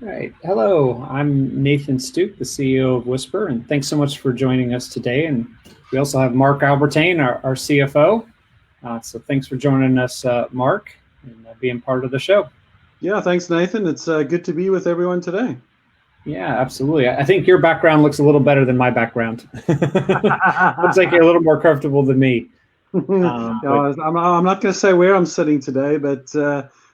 All right. Hello, I'm Nathan Stuke, the CEO of Wisper, and thanks so much for joining us today. And we also have Mark Albertain, our CFO. So thanks for joining us, Mark, and being part of the show. Yeah, thanks, Nathan. It's good to be with everyone today. Yeah, absolutely. I think your background looks a little better than my background. Looks like you're a little more comfortable than me. But I'm not going to say where I'm sitting today, but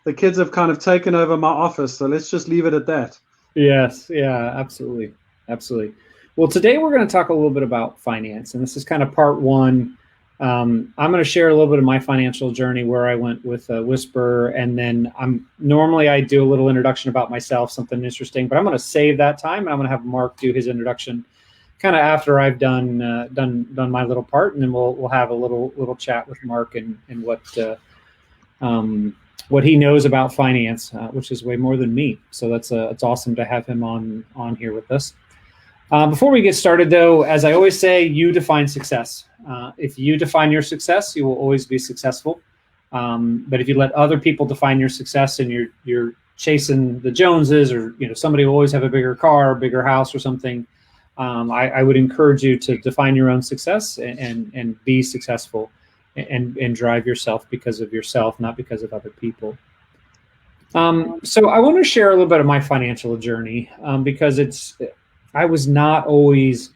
the kids have kind of taken over my office, so let's just leave it at that. yes, yeah, absolutely. Absolutely. Well, today we're going to talk a little bit about finance, and this is kind of part one. I'm going to share a little bit of my financial journey where I went with Wisper, and then normally I do a little introduction about myself, something interesting, but I'm going to save that time, and I'm going to have Mark do his introduction kind of after I've done my little part, and then we'll have a little chat with Mark and what he knows about finance, which is way more than me. So it's awesome to have him on here with us. Before we get started, though, as I always say, you define success. If you define your success, you will always be successful. But if you let other people define your success and you're chasing the Joneses, or somebody will always have a bigger car, bigger house, or something, I would encourage you to define your own success and be successful and drive yourself because of yourself, not because of other people. So I want to share a little bit of my financial journey because I was not always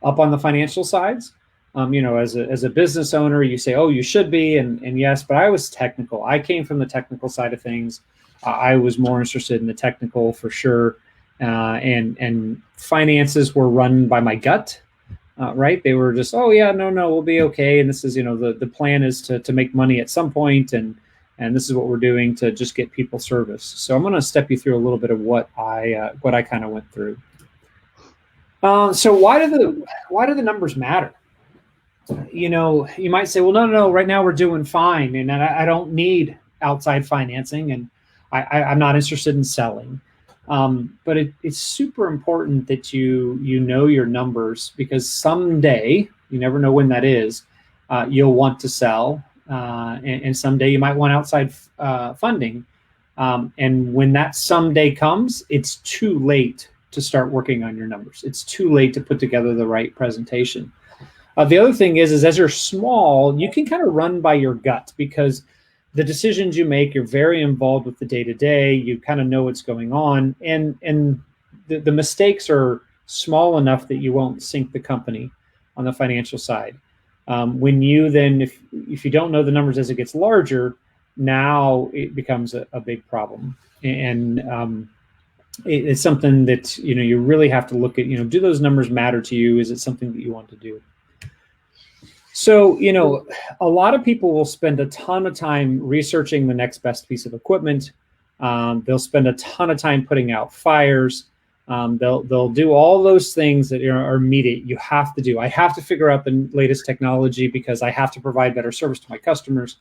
up on the financial sides. As a business owner, you say, oh, you should be, and yes, but I was technical. I came from the technical side of things. I was more interested in the technical for sure, and finances were run by my gut. Right? They were just, oh yeah, no, we'll be okay. And this is, the plan is to make money at some point, and this is what we're doing to just get people service. So I'm going to step you through a little bit of what I kind of went through. So why do the numbers matter? You might say, well, no, right now we're doing fine, and I don't need outside financing, and I'm not interested in selling. But it's super important that you know your numbers, because someday, you never know when that is, you'll want to sell, and someday you might want outside funding. And when that someday comes, it's too late to start working on your numbers. It's too late to put together the right presentation. The other thing is as you're small, you can kind of run by your gut, because the decisions you make, you're very involved with the day-to-day. You kind of know what's going on, and the mistakes are small enough that you won't sink the company on the financial side. When you then, if you don't know the numbers as it gets larger, now it becomes a big problem. And it's something that you really have to look at. Do those numbers matter to you? Is it something that you want to do? So, a lot of people will spend a ton of time researching the next best piece of equipment. They'll spend a ton of time putting out fires. They'll do all those things that are immediate. You have to do. I have to figure out the latest technology because I have to provide better service to my customers,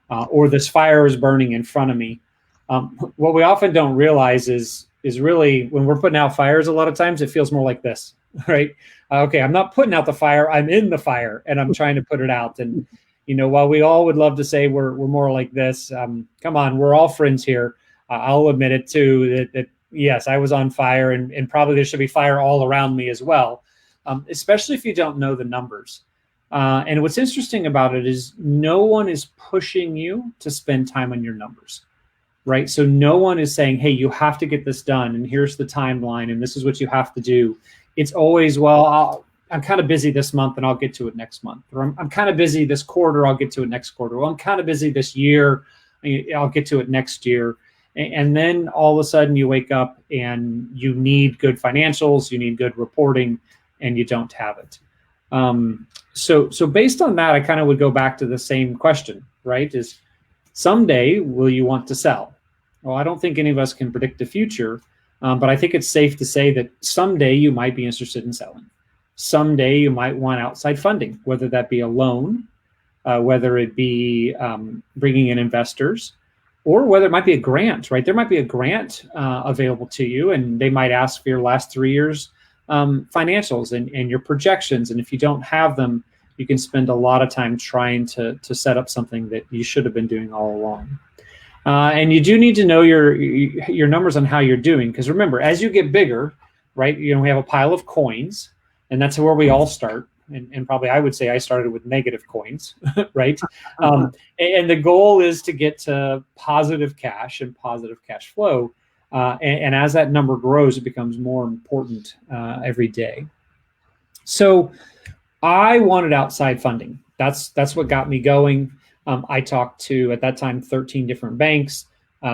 or this fire is burning in front of me. What we often don't realize is really, when we're putting out fires, a lot of times it feels more like this, right? Okay, I'm not putting out the fire, I'm in the fire, and I'm trying to put it out. And while we all would love to say we're more like this, come on, we're all friends here. I'll admit it too, that yes, I was on fire, and probably there should be fire all around me as well, especially if you don't know the numbers. And what's interesting about it is no one is pushing you to spend time on your numbers. Right. So no one is saying, hey, you have to get this done, and here's the timeline, and this is what you have to do. It's always, well, I'm kind of busy this month and I'll get to it next month. Or I'm kind of busy this quarter, I'll get to it next quarter. Well, I'm kind of busy this year, I'll get to it next year. And then all of a sudden you wake up and you need good financials, you need good reporting, and you don't have it. So based on that, I kind of would go back to the same question, right? Is someday will you want to sell? Well, I don't think any of us can predict the future, but I think it's safe to say that someday you might be interested in selling. Someday you might want outside funding, whether that be a loan, whether it be bringing in investors, or whether it might be a grant, right? There might be a grant available to you, and they might ask for your last 3 years financials and your projections. And if you don't have them, you can spend a lot of time trying to set up something that you should have been doing all along. And you do need to know your numbers on how you're doing, because remember, as you get bigger, right? We have a pile of coins, and that's where we all start. And probably I would say I started with negative coins, right? And the goal is to get to positive cash and positive cash flow. And as that number grows, it becomes more important every day. So I wanted outside funding. That's what got me going. I talked to, at that time, 13 different banks.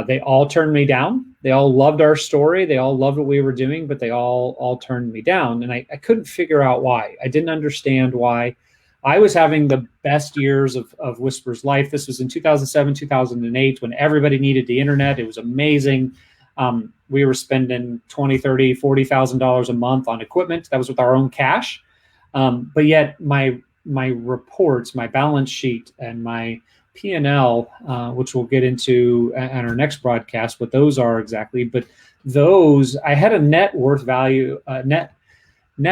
They all turned me down. They all loved our story. They all loved what we were doing, but they all turned me down. And I couldn't figure out why. I didn't understand why. I was having the best years of Wisper's life. This was in 2007, 2008, when everybody needed the internet. It was amazing. We were spending $20,000, $30,000, $40,000 a month on equipment. That was with our own cash. But yet my reports, my balance sheet, and my P&L, which we'll get into on our next broadcast, what those are exactly. But those, I had a net worth value, net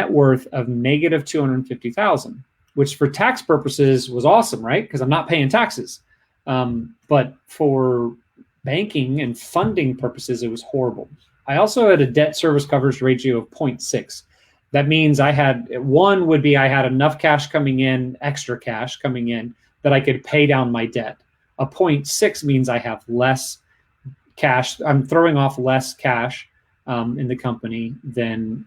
worth of negative $250,000, which for tax purposes was awesome, right? Because I'm not paying taxes. But for banking and funding purposes, it was horrible. I also had a debt service coverage ratio of 0.6. That means I had enough cash coming in, extra cash coming in, that I could pay down my debt. A 0.6 means I have less cash. I'm throwing off less cash in the company than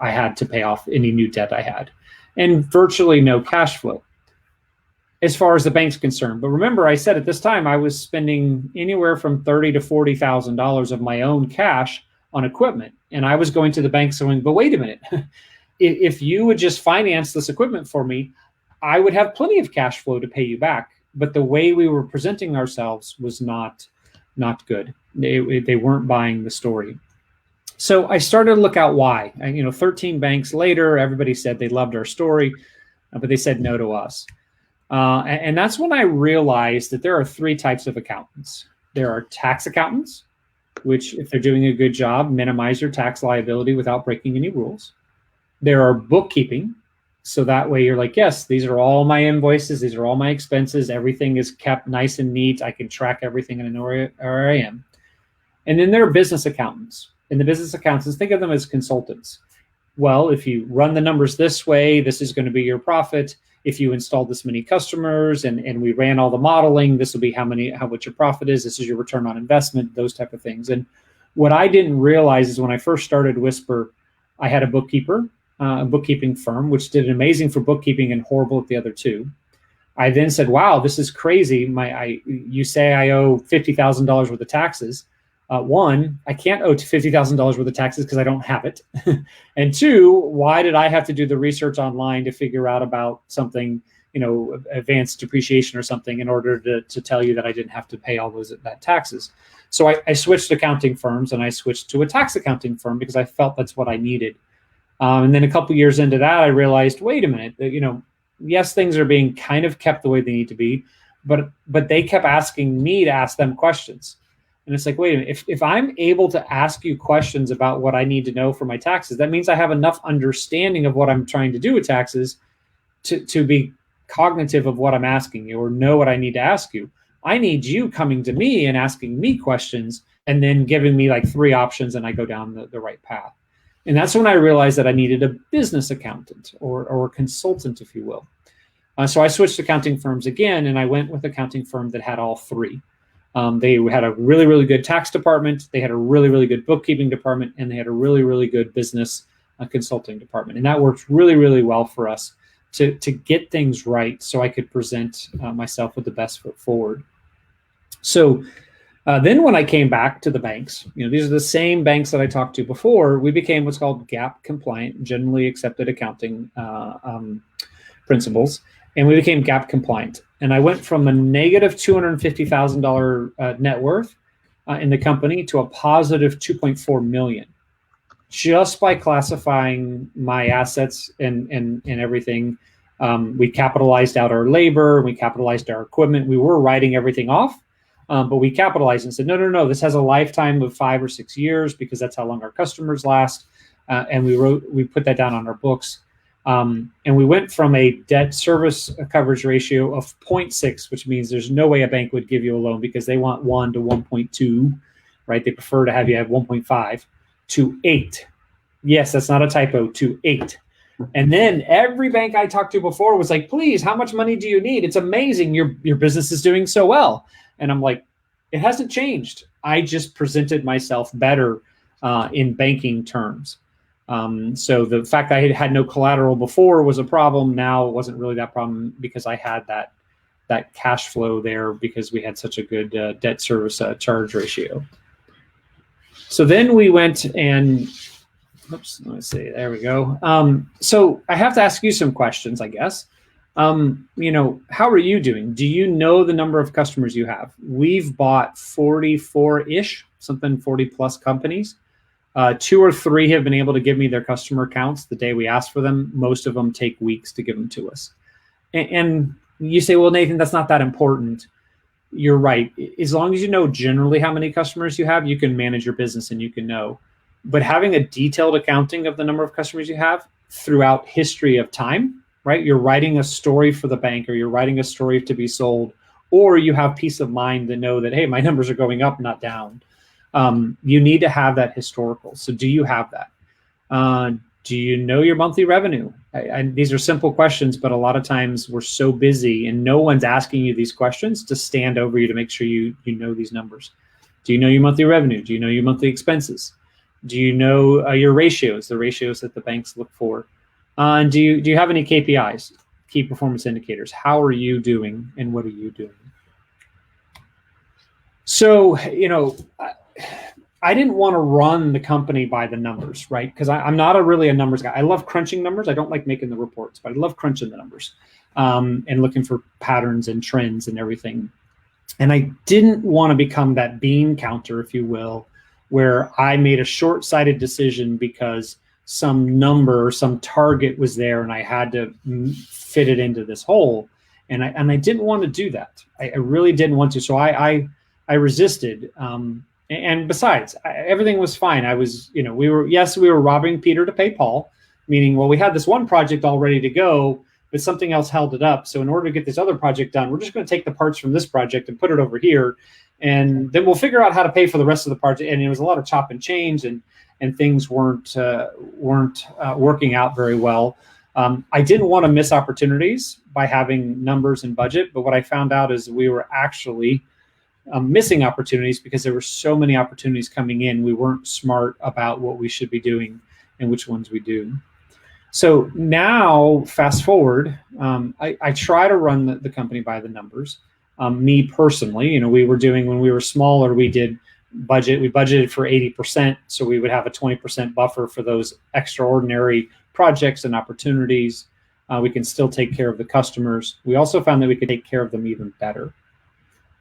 I had to pay off any new debt I had, and virtually no cash flow as far as the bank's concerned. But remember, I said at this time I was spending anywhere from $30,000 to $40,000 of my own cash on equipment, and I was going to the bank saying, "But wait a minute, if you would just finance this equipment for me, I would have plenty of cash flow to pay you back." But the way we were presenting ourselves was not good. They weren't buying the story. So I started to look out why. 13 banks later, everybody said they loved our story, but they said no to us. And that's when I realized that there are three types of accountants. There are tax accountants, which, if they're doing a good job, minimize your tax liability without breaking any rules. There are bookkeeping. So that way you're like, yes, these are all my invoices. These are all my expenses. Everything is kept nice and neat. I can track everything and I know where I am. And then there are business accountants. And the business accountants, think of them as consultants. Well, if you run the numbers this way, this is going to be your profit. If you install this many customers and we ran all the modeling, this will be how much your profit is. This is your return on investment, those type of things. And what I didn't realize is when I first started Wisper, I had a bookkeeping firm, which did amazing for bookkeeping and horrible at the other two. I then said, wow, this is crazy. You say I owe $50,000 worth of taxes. One, I can't owe $50,000 worth of taxes because I don't have it. And two, why did I have to do the research online to figure out about something, advanced depreciation or something, in order to tell you that I didn't have to pay all that taxes? So I switched accounting firms, and I switched to a tax accounting firm because I felt that's what I needed. And then a couple years into that, I realized, wait a minute, yes, things are being kind of kept the way they need to be, but they kept asking me to ask them questions. And it's like, wait a minute, if I'm able to ask you questions about what I need to know for my taxes, that means I have enough understanding of what I'm trying to do with taxes to be cognitive of what I'm asking you or know what I need to ask you. I need you coming to me and asking me questions and then giving me like three options and I go down the right path. And that's when I realized that I needed a business accountant or a consultant, if you will. So I switched accounting firms again, and I went with an accounting firm that had all three. They had a really, really good tax department. They had a really, really good bookkeeping department, and they had a really, really good business consulting department. And that worked really, really well for us to get things right so I could present myself with the best foot forward. So then when I came back to the banks, these are the same banks that I talked to before, we became what's called GAAP compliant, generally accepted accounting principles, and we became GAAP compliant. And I went from a negative $250,000 net worth in the company to a positive $2.4 million, just by classifying my assets and everything. We capitalized out our labor, we capitalized our equipment. We were writing everything off. But we capitalized and said, no, this has a lifetime of 5 or 6 years because that's how long our customers last. And we put that down on our books. And we went from a debt service coverage ratio of 0.6, which means there's no way a bank would give you a loan because they want 1 to 1.2, right? They prefer to have you have 1.5 to 8. Yes, that's not a typo, to 8. And then every bank I talked to before was like, please, how much money do you need? It's amazing. Your business is doing so well. And I'm like, it hasn't changed. I just presented myself better in banking terms. So the fact that I had no collateral before was a problem. Now it wasn't really that problem because I had that cash flow there because we had such a good debt service charge ratio. So then we went and, oops, let's see, there we go. So I have to ask you some questions, I guess. How are you doing? Do you know the number of customers you have? We've bought 44-ish, something 40 plus companies. 2 or 3 have been able to give me their customer accounts the day we ask for them. Most of them take weeks to give them to us. And you say, well, Nathan, that's not that important. You're right. As long as you know generally how many customers you have, you can manage your business and you can know. But having a detailed accounting of the number of customers you have throughout history of time, right? You're writing a story for the bank, or you're writing a story to be sold, or you have peace of mind to know that, hey, my numbers are going up, not down. You need to have that historical. So do you have that? Do you know your monthly revenue? These are simple questions, but a lot of times we're so busy and no one's asking you these questions to stand over you to make sure you know these numbers. Do you know your monthly revenue? Do you know your monthly expenses? Do you know your ratios, the ratios that the banks look for? And do you have any KPIs, key performance indicators? How are you doing and what are you doing? So, I didn't want to run the company by the numbers, right? Because I'm not really a numbers guy. I love crunching numbers. I don't like making the reports, but I love crunching the numbers and looking for patterns and trends and everything. And I didn't want to become that bean counter, if you will, where I made a short-sighted decision because some number or some target was there and I had to fit it into this hole. And I didn't want to do that. I really didn't want to. So I resisted. And besides, everything was fine. I was, we were robbing Peter to pay Paul, meaning, well, we had this one project all ready to go, but something else held it up. So in order to get this other project done, we're just going to take the parts from this project and put it over here. And then we'll figure out how to pay for the rest of the project. And it was a lot of chop and change, and things weren't working out very well. I didn't want to miss opportunities by having numbers and budget, but what I found out is we were actually missing opportunities because there were so many opportunities coming in. We weren't smart about what we should be doing and which ones we do. So now, fast forward, I try to run the company by the numbers. Me personally, we were doing, when we were smaller, we budgeted for 80%. So we would have a 20% buffer for those extraordinary projects and opportunities. We can still take care of the customers. We also found that we could take care of them even better.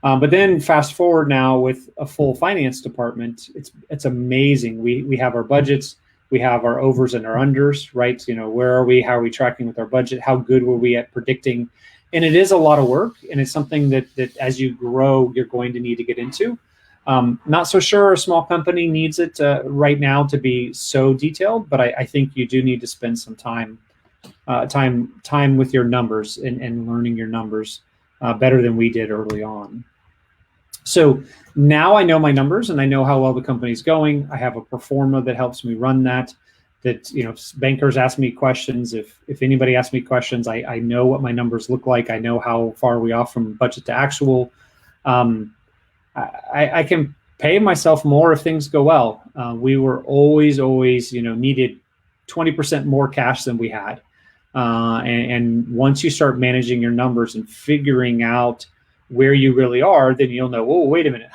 But then fast forward now with a full finance department, it's amazing. We have our budgets, we have our overs and our unders, right? Where are we? How are we tracking with our budget? How good were we at predicting? And it is a lot of work, and it's something that as you grow, you're going to need to get into. Not so sure a small company needs it right now to be so detailed, but I think you do need to spend some time with your numbers and learning your numbers better than we did early on. So now I know my numbers and I know how well the company's going. I have a pro forma that helps me run that. Bankers ask me questions. If anybody asks me questions, I know what my numbers look like. I know how far we off from budget to actual. I can pay myself more if things go well. We were always, needed 20% more cash than we had. And once you start managing your numbers and figuring out where you really are, then you'll know, oh, wait a minute,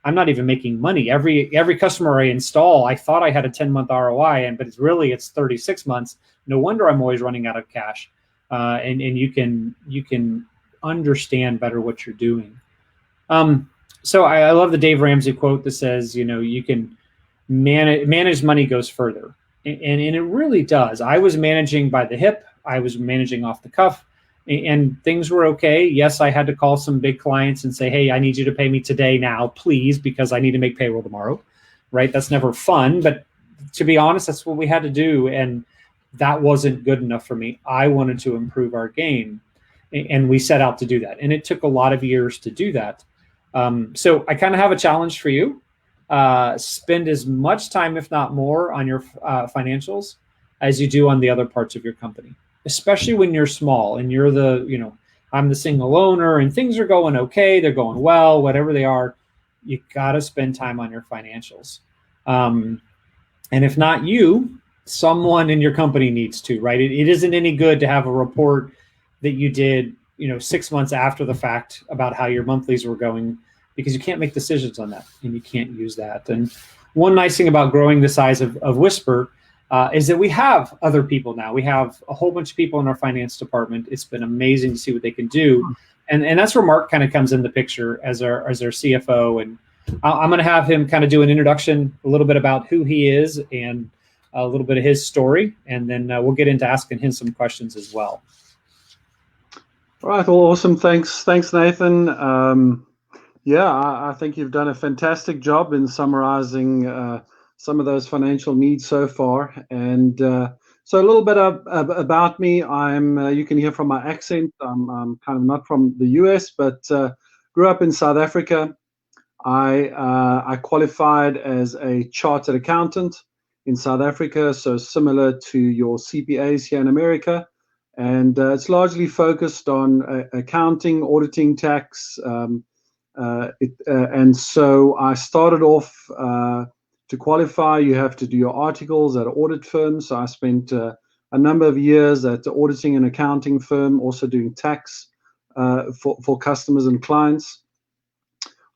I'm not even making money. Every customer I install, I thought I had a 10-month ROI, but it's 36 months. No wonder I'm always running out of cash. And you can understand better what you're doing. So I love the Dave Ramsey quote that says, you can manage money goes further. And it really does. I was managing by the hip. I was managing off the cuff, and things were okay. Yes, I had to call some big clients and say, hey, I need you to pay me today now, please, because I need to make payroll tomorrow, right? That's never fun. But to be honest, that's what we had to do. And that wasn't good enough for me. I wanted to improve our game. And we set out to do that. And it took a lot of years to do that. So I kind of have a challenge for you. Spend as much time, if not more, on your financials as you do on the other parts of your company, especially when you're small and you're I'm the single owner and things are going okay, they're going well, whatever they are, you got to spend time on your financials. And if not you, someone in your company needs to, right? It isn't any good to have a report that you did, 6 months after the fact about how your monthlies were going, because you can't make decisions on that and you can't use that. And one nice thing about growing the size of Wisper is that we have other people now. We have a whole bunch of people in our finance department. It's been amazing to see what they can do. And that's where Mark kind of comes in the picture as our CFO. And I'm going to have him kind of do an introduction, a little bit about who he is and a little bit of his story. And then we'll get into asking him some questions as well. All right. Well, awesome. Thanks, Nathan. I think you've done a fantastic job in summarizing some of those financial needs so far. And so a little bit about me. You can hear from my accent, I'm kind of not from the US, but grew up in South Africa. I qualified as a chartered accountant in South Africa, so similar to your CPAs here in America. And it's largely focused on accounting, auditing, tax. And so I started off to qualify. You have to do your articles at an audit firm. So I spent a number of years at the auditing and accounting firm, also doing tax for customers and clients.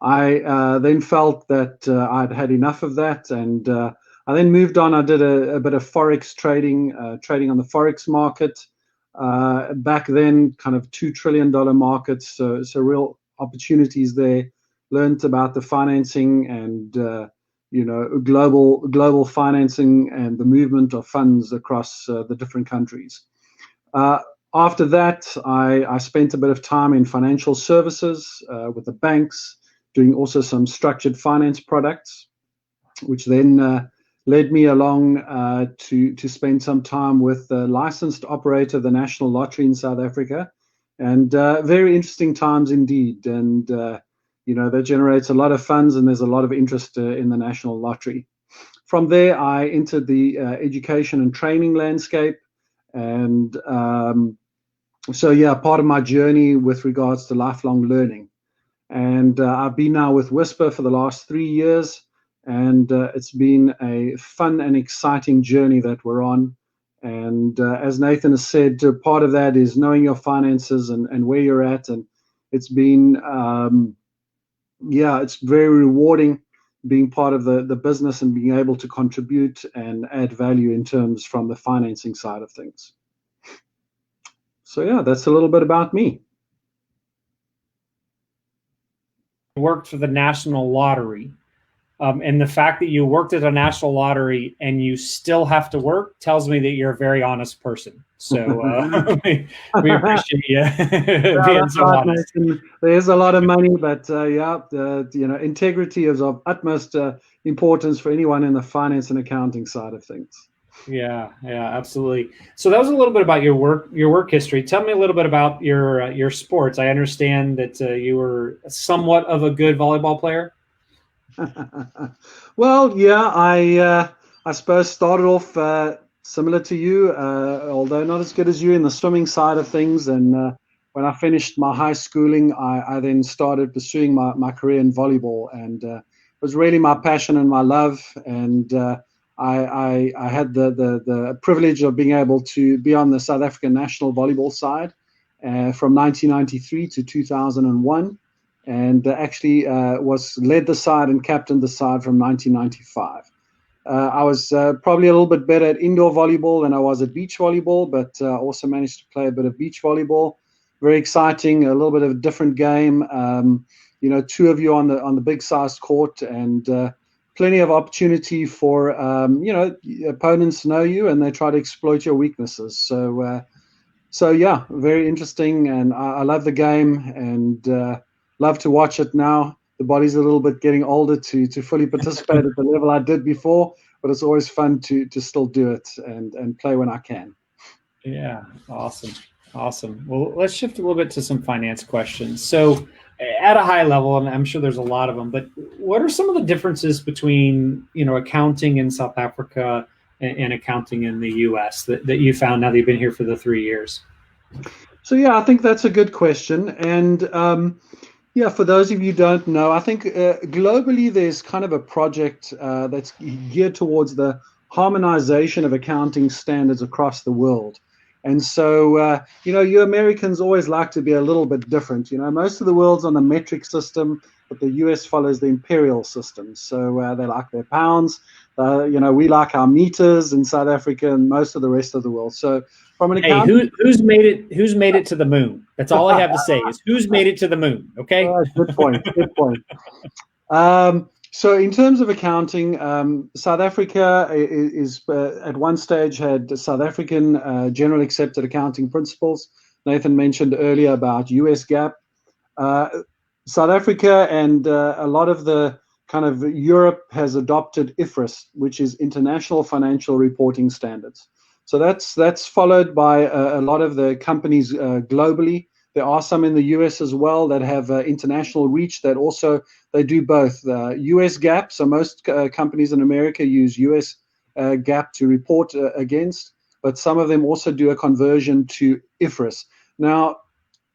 I then felt that I'd had enough of that, and I then moved on. I did a bit of forex trading on the forex market. Back then, kind of $2 trillion markets, so real opportunities there. Learned about the financing and global financing and the movement of funds across the different countries. After that, I spent a bit of time in financial services with the banks, doing also some structured finance products, which then led me along to spend some time with the licensed operator, the National Lottery in South Africa, and very interesting times indeed. And that generates a lot of funds, and there's a lot of interest in the National Lottery. From there, I entered the education and training landscape, and part of my journey with regards to lifelong learning. And I've been now with Wisper for the last 3 years. And it's been a fun and exciting journey that we're on. And as Nathan has said, part of that is knowing your finances and where you're at. And it's been, it's very rewarding being part of the business and being able to contribute and add value in terms from the financing side of things. So that's a little bit about me. Worked for the National Lottery. And the fact that you worked at a national lottery and you still have to work tells me that you're a very honest person. So we appreciate you being so honest. There's a lot of money, but integrity is of utmost importance for anyone in the finance and accounting side of things. Yeah, absolutely. So that was a little bit about your work history. Tell me a little bit about your sports. I understand that you were somewhat of a good volleyball player. Well, I suppose started off similar to you, although not as good as you in the swimming side of things. And when I finished my high schooling, I then started pursuing my career in volleyball, and it was really my passion and my love. And I had the privilege of being able to be on the South African national volleyball side from 1993 to 2001. And actually led the side and captained the side from 1995. I was probably a little bit better at indoor volleyball than I was at beach volleyball, but also managed to play a bit of beach volleyball. Very exciting, a little bit of a different game. Two of you on the big sized court, and plenty of opportunity for opponents to know you, and they try to exploit your weaknesses. So very interesting, and I love the game, and love to watch it now. The body's a little bit getting older to fully participate at the level I did before, but it's always fun to still do it and play when I can. Yeah, awesome. Well, let's shift a little bit to some finance questions. So, at a high level, and I'm sure there's a lot of them, but what are some of the differences between accounting in South Africa and accounting in the U.S. that you found now that you've been here for the 3 years? So yeah, I think that's a good question, and yeah, for those of you who don't know, I think globally there's kind of a project that's geared towards the harmonization of accounting standards across the world. And so, you Americans always like to be a little bit different. Most of the world's on the metric system, but the US follows the imperial system. So they like their pounds. We like our meters in South Africa and most of the rest of the world. So from an accounting, who's made it to the moon? That's all I have to say is who's made it to the moon. Okay. Good point. Good point. So in terms of accounting, South Africa is at one stage had South African general accepted accounting principles. Nathan mentioned earlier about US GAAP. South Africa and a lot of the kind of Europe has adopted IFRS, which is International Financial Reporting Standards. So that's followed by a lot of the companies globally. There are some in the US as well that have international reach that also, they do both. US GAAP, so most companies in America use US GAAP to report against, but some of them also do a conversion to IFRS. Now,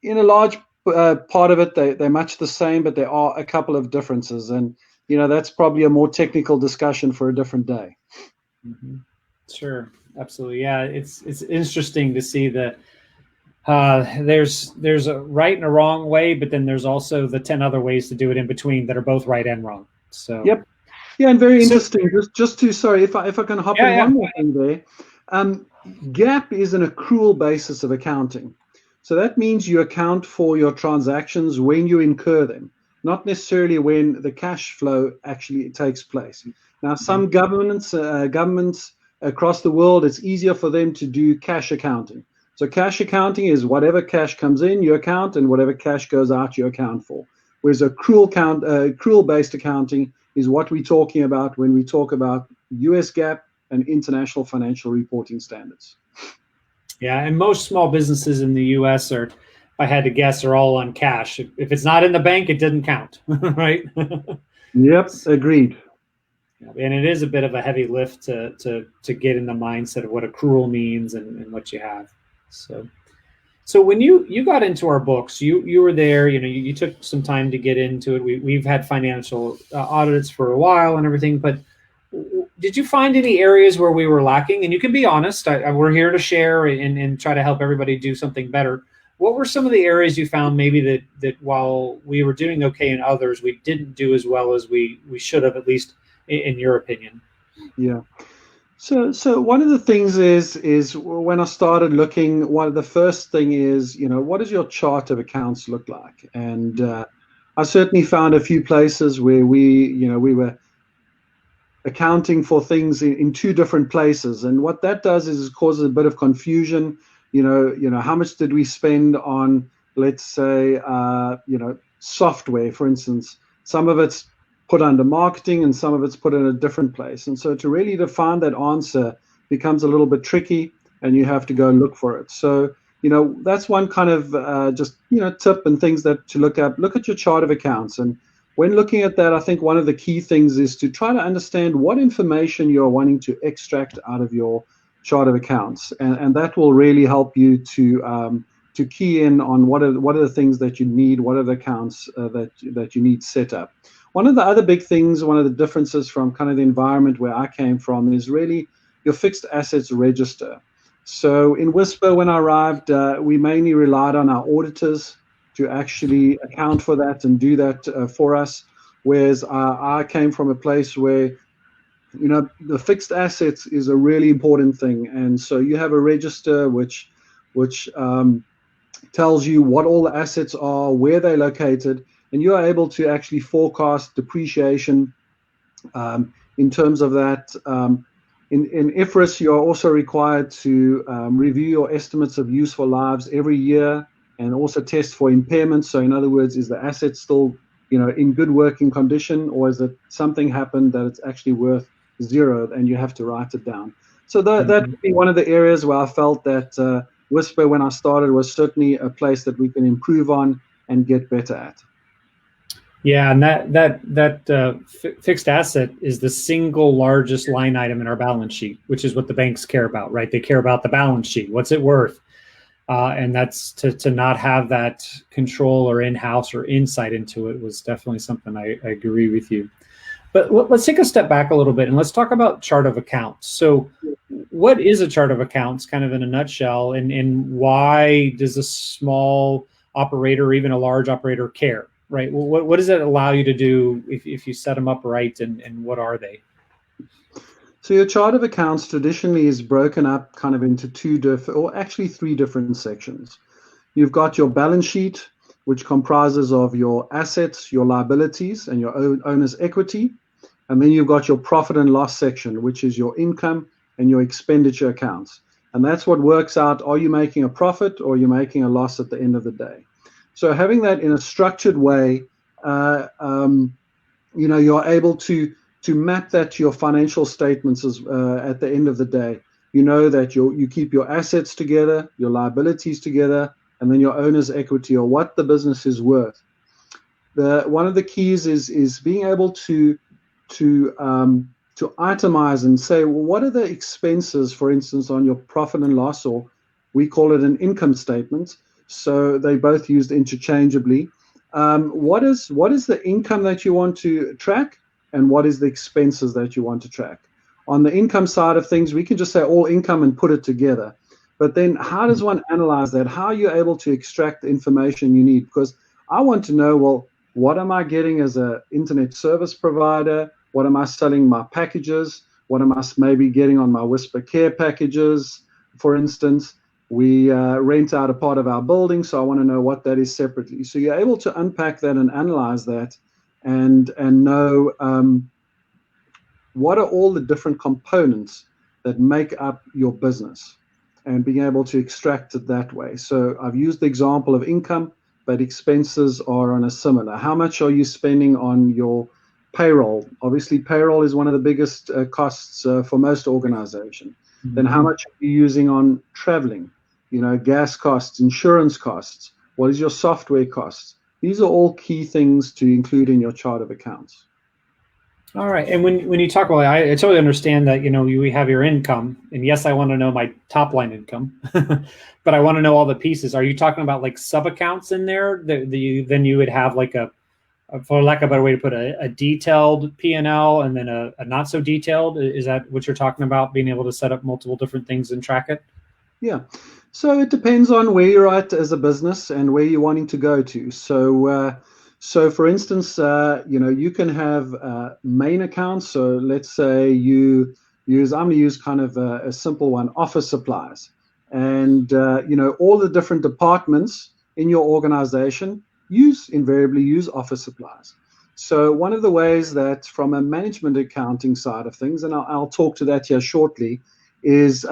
in a large part of it, they're much the same, but there are a couple of differences. And, that's probably a more technical discussion for a different day. Mm-hmm. Sure, absolutely. Yeah, it's interesting to see that there's a right and a wrong way, but then there's also the 10 other ways to do it in between that are both right and wrong. So yep, yeah, and very interesting. Just to sorry if I can hop in one more thing there. GAAP is an accrual basis of accounting, so that means you account for your transactions when you incur them, not necessarily when the cash flow actually takes place. Now, some governments across the world, it's easier for them to do cash accounting. So cash accounting is whatever cash comes in, you account, and whatever cash goes out, you account for. Whereas accrual-based accounting is what we're talking about when we talk about US GAAP and International Financial Reporting Standards. Yeah, and most small businesses in the US are, if I had to guess, are all on cash. If it's not in the bank, it doesn't count, right? Yep, agreed. And it is a bit of a heavy lift to get in the mindset of what accrual means and what you have. So when you got into our books, you were there, you took some time to get into it. We've had financial audits for a while and everything, but did you find any areas where we were lacking? And you can be honest, we're here to share and try to help everybody do something better. What were some of the areas you found maybe that while we were doing okay in others, we didn't do as well as we should have, at least in your opinion? Yeah. So one of the things is when I started looking, one of the first thing is, what does your chart of accounts look like? And I certainly found a few places where we were accounting for things in two different places. And what that does is it causes a bit of confusion. How much did we spend on, let's say, software, for instance? Some of it's put under marketing and some of it's put in a different place. And so to really define that answer becomes a little bit tricky and you have to go and look for it. So, that's one kind of tip and things that to look at. Look at your chart of accounts. And when looking at that, I think one of the key things is to try to understand what information you're wanting to extract out of your chart of accounts. And that will really help you to key in on what are the things that you need, what are the accounts that you need set up. One of the other big things, one of the differences from kind of the environment where I came from is really your fixed assets register. So in Wisper, when I arrived, we mainly relied on our auditors to actually account for that and do that for us. Whereas I came from a place where, the fixed assets is a really important thing. And so you have a register which tells you what all the assets are, where they're located, and you are able to actually forecast depreciation in terms of that. In IFRS, you are also required to review your estimates of useful lives every year and also test for impairment. So in other words, is the asset still in good working condition, or is it something happened that it's actually worth zero, and you have to write it down. So that would be one of the areas where I felt that Wisper, when I started, was certainly a place that we can improve on and get better at. Yeah, and that fixed asset is the single largest line item in our balance sheet, which is what the banks care about, right? They care about the balance sheet. What's it worth? And that's to not have that control or in-house or insight into it was definitely something I agree with you. But let's take a step back a little bit and let's talk about chart of accounts. So what is a chart of accounts kind of in a nutshell, and why does a small operator or even a large operator care, right? What does it allow you to do if you set them up right, and what are they? So your chart of accounts traditionally is broken up kind of into three different sections. You've got your balance sheet, which comprises of your assets, your liabilities, and your owner's equity. And then you've got your profit and loss section, which is your income and your expenditure accounts. And that's what works out, are you making a profit or are you making a loss at the end of the day? So having that in a structured way, you're able to map that to your financial statements at the end of the day. You know that you keep your assets together, your liabilities together, and then your owner's equity, or what the business is worth. One of the keys is being able to itemize and say, well, what are the expenses, for instance, on your profit and loss, or we call it an income statement. So they both used interchangeably. What is the income that you want to track, and what is the expenses that you want to track? On the income side of things, we can just say all income and put it together. But then how does one analyze that? How are you able to extract the information you need? Because I want to know, well, what am I getting as an internet service provider? What am I selling my packages? What am I maybe getting on my Wisper Care packages? For instance, we rent out a part of our building, so I want to know what that is separately. So you're able to unpack that and analyze that and know what are all the different components that make up your business, and being able to extract it that way. So I've used the example of income, but expenses are on a similar. How much are you spending on your payroll? Obviously, payroll is one of the biggest costs for most organizations. Mm-hmm. Then how much are you using on traveling? Gas costs, insurance costs. What is your software costs? These are all key things to include in your chart of accounts. All right. And when you talk about it, I totally understand that, we have your income, and yes, I want to know my top line income, but I want to know all the pieces. Are you talking about like sub accounts in there then you would have like for lack of a better way to put it, a detailed P&L and then a not so detailed? Is that what you're talking about, being able to set up multiple different things and track it? Yeah. So it depends on where you're at as a business and where you're wanting to go to. So for instance, you can have main accounts. So let's say I'm going to use kind of a simple one, office supplies. And, all the different departments in your organization invariably use office supplies. So one of the ways that from a management accounting side of things, and I'll talk to that here shortly, is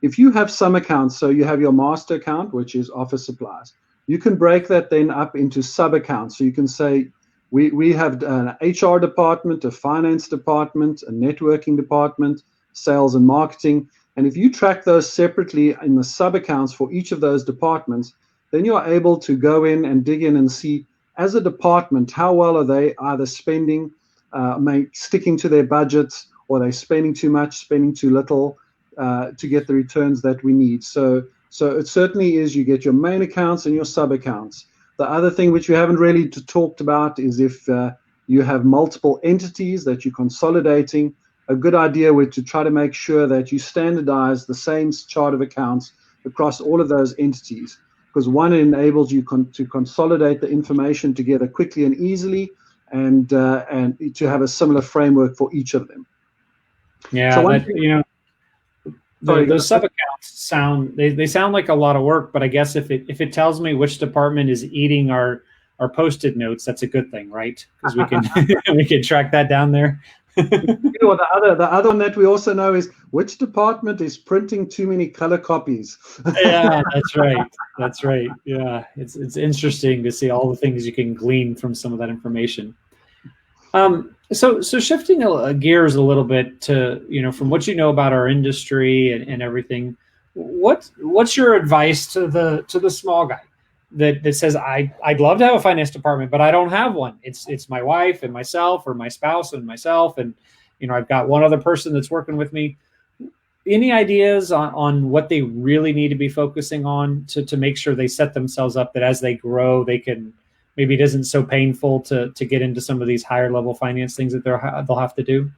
if you have some accounts, so you have your master account, which is office supplies. You can break that then up into sub-accounts. So you can say, we have an HR department, a finance department, a networking department, sales and marketing. And if you track those separately in the sub-accounts for each of those departments, then you're able to go in and dig in and see, as a department, how well are they either spending, sticking to their budgets, or are they spending too much, spending too little to get the returns that we need. So it certainly is, you get your main accounts and your sub-accounts. The other thing which we haven't really talked about is if you have multiple entities that you're consolidating, a good idea would to try to make sure that you standardize the same chart of accounts across all of those entities, because one, it enables you to consolidate the information together quickly and easily, and to have a similar framework for each of them. Yeah, so those sub accounts sound like a lot of work, but I guess if it tells me which department is eating our Post-it notes, that's a good thing, right? Because we can we can track that down there. The other one that we also know is which department is printing too many color copies. Yeah, that's right. Yeah, it's interesting to see all the things you can glean from some of that information. So shifting gears a little bit to, from what you know about our industry and everything, what's your advice to the small guy that says I'd love to have a finance department, but I don't have one. It's my wife and myself, or my spouse and myself, and I've got one other person that's working with me. Any ideas on what they really need to be focusing on to make sure they set themselves up that as they grow, they can, maybe it isn't so painful to get into some of these higher level finance things that they'll have to do?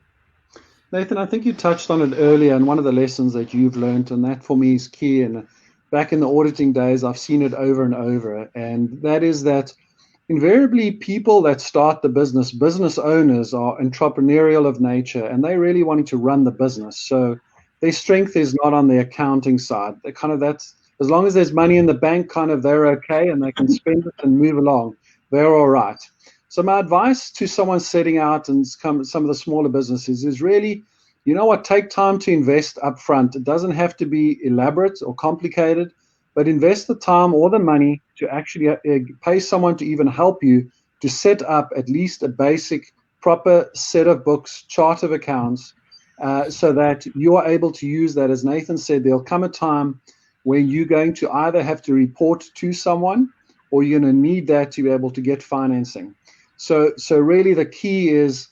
Nathan, I think you touched on it earlier, and one of the lessons that you've learned, and that for me is key. And back in the auditing days, I've seen it over and over, and that is that invariably people that start the business owners are entrepreneurial of nature, and they really wanting to run the business. So their strength is not on the accounting side. They kind of, that's, as long as there's money in the bank, kind of they're okay and they can spend it and move along. They're all right. So my advice to someone setting out and some of the smaller businesses is really, take time to invest up front. It doesn't have to be elaborate or complicated, but invest the time or the money to actually pay someone to even help you to set up at least a basic, proper set of books, chart of accounts, so that you are able to use that. As Nathan said, there'll come a time when you're going to either have to report to someone or you're going to need that to be able to get financing. So really the key is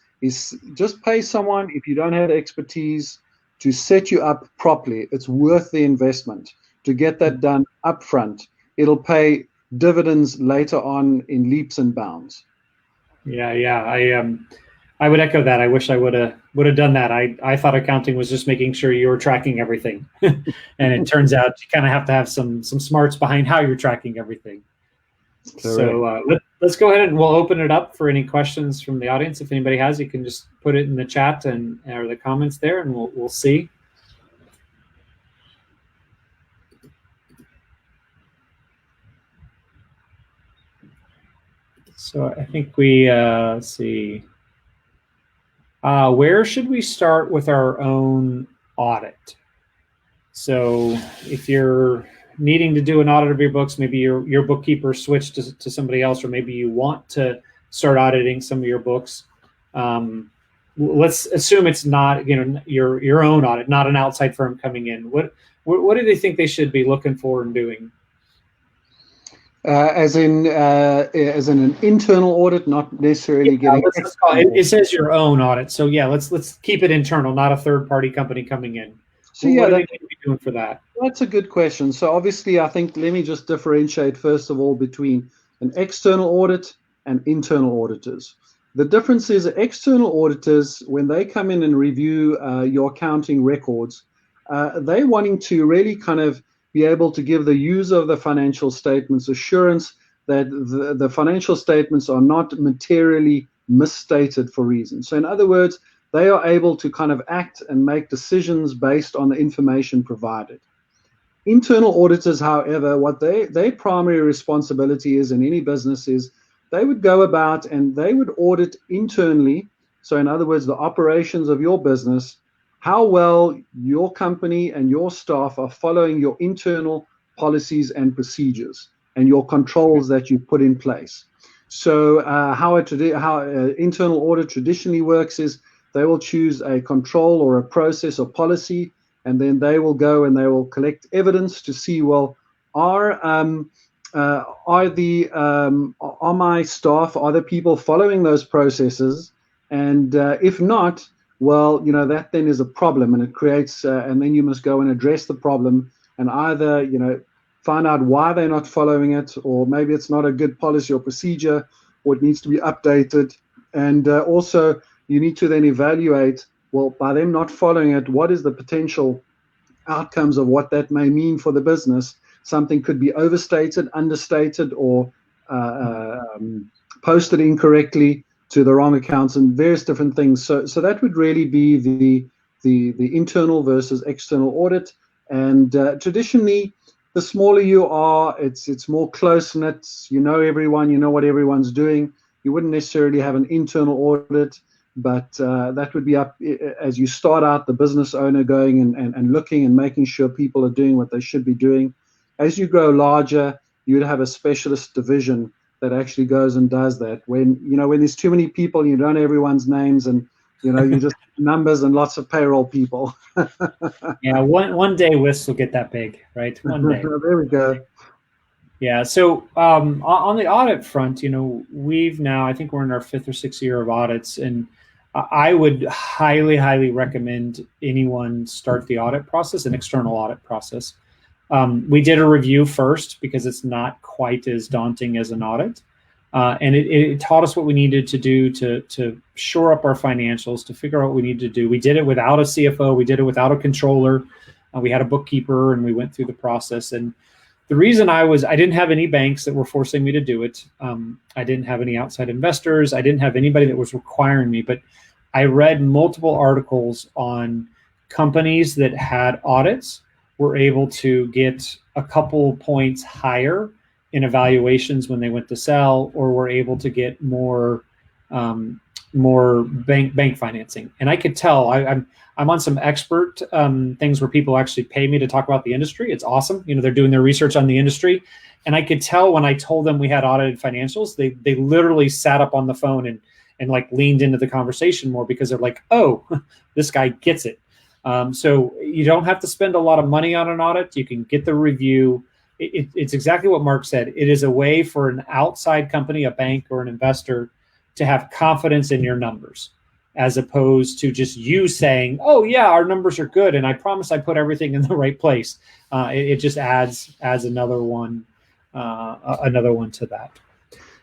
just pay someone, if you don't have the expertise, to set you up properly. It's worth the investment to get that done up front. It'll pay dividends later on in leaps and bounds. Yeah. I would echo that. I wish I would have done that. I thought accounting was just making sure you were tracking everything, and it turns out you kind of have to have some smarts behind how you're tracking everything. Correct. So let's go ahead and we'll open it up for any questions from the audience. If anybody has, you can just put it in the chat or the comments there, and we'll see. So I think let's see. Where should we start with our own audit? So if you're needing to do an audit of your books, maybe your bookkeeper switched to somebody else, or maybe you want to start auditing some of your books. Let's assume it's not your own audit, not an outside firm coming in. What do they think they should be looking for and doing? As in an internal audit, not necessarily getting. It says your own audit, so yeah, let's keep it internal, not a third party company coming in. So what do they need to be doing for that? That's a good question. So obviously, I think let me just differentiate first of all between an external audit and internal auditors. The difference is external auditors, when they come in and review your accounting records, they're wanting to really kind of be able to give the user of the financial statements assurance that the financial statements are not materially misstated for reasons. So in other words, they are able to kind of act and make decisions based on the information provided. Internal auditors, however, what their primary responsibility is in any business is they would go about and they would audit internally. So in other words, the operations of your business, how well your company and your staff are following your internal policies and procedures and your controls that you put in place. So how internal audit traditionally works is they will choose a control or a process or policy, and then they will go and they will collect evidence to see, well, are my staff, are the people following those processes? And if not, well, that then is a problem, and it creates, and then you must go and address the problem and either, find out why they're not following it, or maybe it's not a good policy or procedure, or it needs to be updated. And also, you need to then evaluate, well, by them not following it, what is the potential outcomes of what that may mean for the business? Something could be overstated, understated, or posted incorrectly to the wrong accounts, and various different things. So that would really be the internal versus external audit. And traditionally, the smaller you are, it's more close-knit. You know everyone, you know what everyone's doing. You wouldn't necessarily have an internal audit, but that would be up as you start out, the business owner going and looking and making sure people are doing what they should be doing. As you grow larger, you'd have a specialist division that actually goes and does that. When there's too many people, you don't know everyone's names, and you just numbers and lots of payroll people. Yeah, one day Wisp will get that big, right? One day. There we go. Yeah. So on the audit front, we've now, I think we're in our 5th or 6th year of audits, and I would highly, highly recommend anyone start the audit process, an external audit process. We did a review first because it's not quite as daunting as an audit. And it taught us what we needed to do to shore up our financials, to figure out what we needed to do. We did it without a CFO. We did it without a controller. We had a bookkeeper, and we went through the process. And the reason I didn't have any banks that were forcing me to do it. I didn't have any outside investors. I didn't have anybody that was requiring me. But I read multiple articles on companies that had audits were able to get a couple points higher in evaluations when they went to sell, or were able to get more bank financing. And I could tell I'm on some expert things where people actually pay me to talk about the industry. It's awesome. They're doing their research on the industry. And I could tell when I told them we had audited financials, they literally sat up on the phone and like leaned into the conversation more, because they're like, oh, this guy gets it. So you don't have to spend a lot of money on an audit. You can get the review. It's exactly what Mark said. It is a way for an outside company, a bank or an investor, to have confidence in your numbers, as opposed to just you saying, oh yeah, our numbers are good, and I promise I put everything in the right place. It just adds another one to that.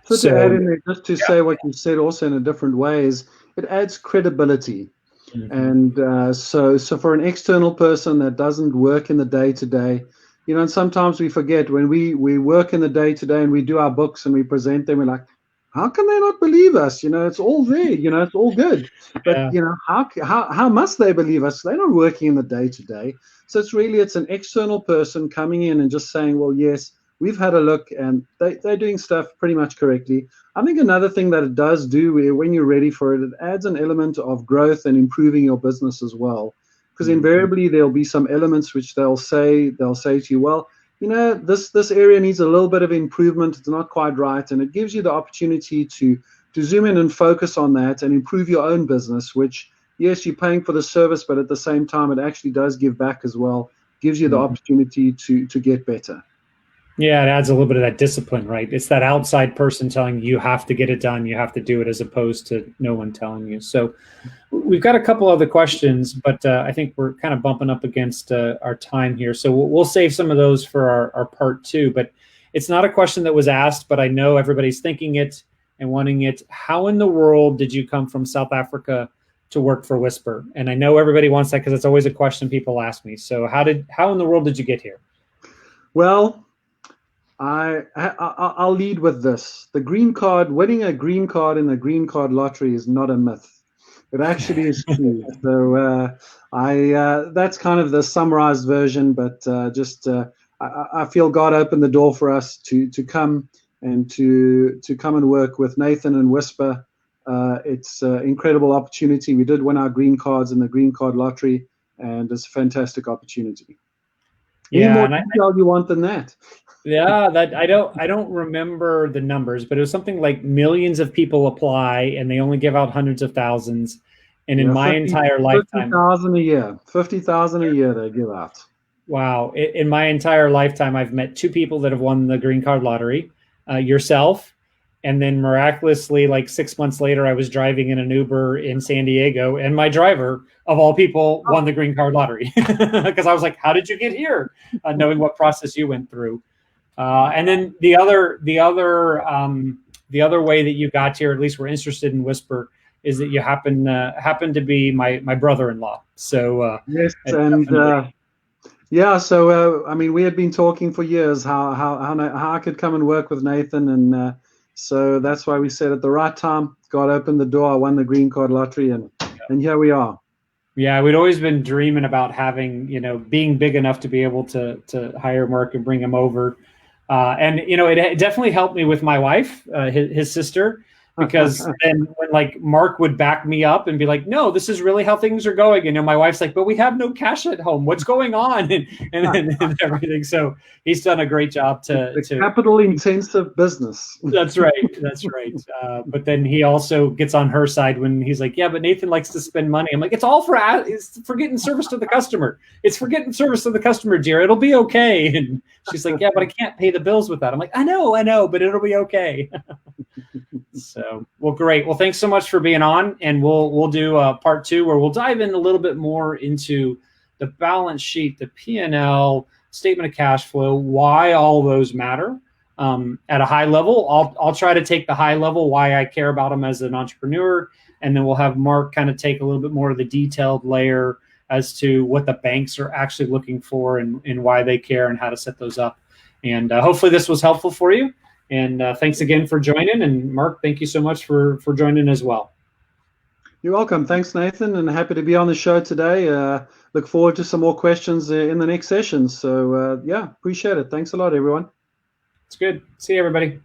So to add in there, just to say what you said also in a different way, is it adds credibility. Mm-hmm. And so for an external person that doesn't work in the day-to-day, and sometimes we forget when we work in the day-to-day and we do our books and we present them, we're like, how can they not believe us? It's all there, it's all good. But, how must they believe us? They're not working in the day-to-day. So it's an external person coming in and just saying, well, yes, we've had a look and they're doing stuff pretty much correctly. I think another thing that it does do, when you're ready for it, it adds an element of growth and improving your business as well. Because invariably there'll be some elements which they'll say to you, well, this area needs a little bit of improvement. It's not quite right. And it gives you the opportunity to zoom in and focus on that and improve your own business, which, yes, you're paying for the service, but at the same time, it actually does give back as well. Gives you the opportunity to get better. Yeah, it adds a little bit of that discipline, right? It's that outside person telling you have to get it done, you have to do it, as opposed to no one telling you. So we've got a couple other questions, but I think we're kind of bumping up against our time here. So we'll save some of those for our part 2. But it's not a question that was asked, but I know everybody's thinking it and wanting it. How in the world did you come from South Africa to work for Wisper? And I know everybody wants that because it's always a question people ask me. So how in the world did you get here? Well, I'll lead with this. The green card, winning a green card in the green card lottery is not a myth. It actually is true. So that's kind of the summarized version, but I feel God opened the door for us to come and to come and work with Nathan and Wisper. It's an incredible opportunity. We did win our green cards in the green card lottery, and it's a fantastic opportunity. Any more detail you want than that? Yeah, that I don't remember the numbers, but it was something like millions of people apply, and they only give out hundreds of thousands. And in my entire lifetime, 50,000 a year they give out. Wow! In my entire lifetime, I've met 2 people that have won the green card lottery. Yourself, and then miraculously, like 6 months later, I was driving in an Uber in San Diego, and my driver, of all people, won the green card lottery because I was like, "How did you get here?" Knowing what process you went through. And then the other way that you got here, at least we're interested in Wisper, is that you happen to be my brother-in-law. So yes, and yeah. So I mean, we had been talking for years how I could come and work with Nathan, and so that's why we said at the right time, God opened the door. I won the green card lottery, and here we are. Yeah, we'd always been dreaming about having, being big enough to be able to hire Mark and bring him over. And it definitely helped me with my wife, his sister. because then when like Mark would back me up and be like, no, this is really how things are going. And my wife's like, but we have no cash at home. What's going on? And everything. So he's done a great job to capital intensive business. That's right. That's right. But then he also gets on her side when he's like, yeah, but Nathan likes to spend money. I'm like, it's for getting service to the customer. It's for getting service to the customer, dear. It'll be okay. And she's like, yeah, but I can't pay the bills with that. I'm like, I know, but it'll be okay. So, well, great. Well, thanks so much for being on, and we'll do part 2 where we'll dive in a little bit more into the balance sheet, the P&L, statement of cash flow, why all those matter at a high level. I'll try to take the high level, why I care about them as an entrepreneur, and then we'll have Mark kind of take a little bit more of the detailed layer as to what the banks are actually looking for and why they care and how to set those up. And hopefully this was helpful for you. And thanks again for joining. And Mark, thank you so much for joining as well. You're welcome. Thanks, Nathan, and happy to be on the show today. Look forward to some more questions in the next session. So, yeah, appreciate it. Thanks a lot, everyone. It's good. See you, everybody.